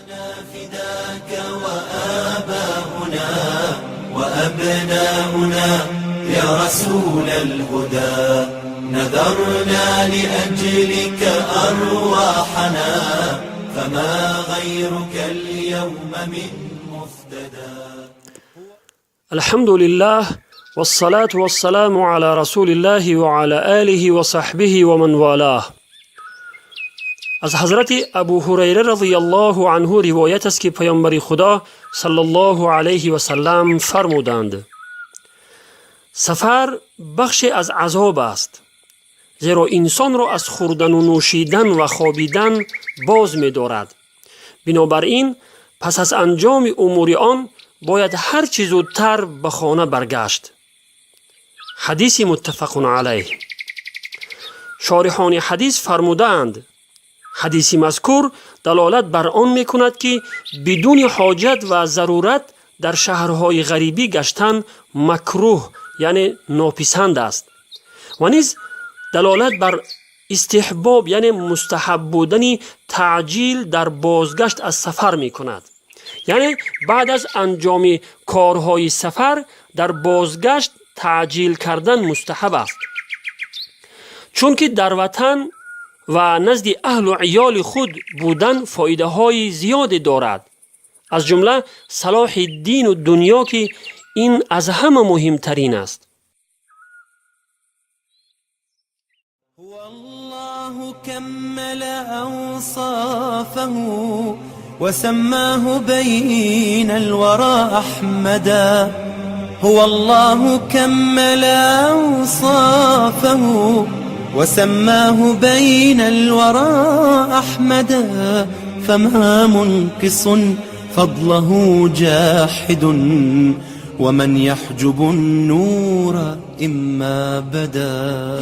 فداك وآباؤنا وأبناؤنا يا رسول الهدى، نذرنا لأجلك أرواحنا، فما غيرك اليوم من مفتدى. الحمد لله والصلاة والسلام على رسول الله وعلى آله وصحبه ومن والاه. از حضرت ابو هریره رضی الله عنه روایت است که پیامبر خدا صلی الله علیه و سلم فرمودند: سفر بخش از عذاب است، زیرا انسان را از خوردن و نوشیدن و خوابیدن باز می دارد. بنابراین پس از انجام امور آن باید هر چه زودتر به خانه برگشت. حدیث متفق علیه. شارحان حدیث فرمودند حدیث مذکور دلالت بر آن می کند که بدون حاجت و ضرورت در شهرهای غریبی گشتن مکروه یعنی ناپسند است و نیز دلالت بر استحباب یعنی مستحب بودن تعجیل در بازگشت از سفر می کند. یعنی بعد از انجام کارهای سفر در بازگشت تعجیل کردن مستحب است، چون که در وطن و نزد اهل و عیال خود بودن فایده های زیاد دارد، از جمله صلاح دین و دنیا که این از همه مهمترین است. والله كمل أوصافه وسماه بين الورى أحمدا. هو الله كمل أوصافه وسماه بين الورى أحمدا، فما منقص فضله جاحد ومن يحجب النور إما بدا.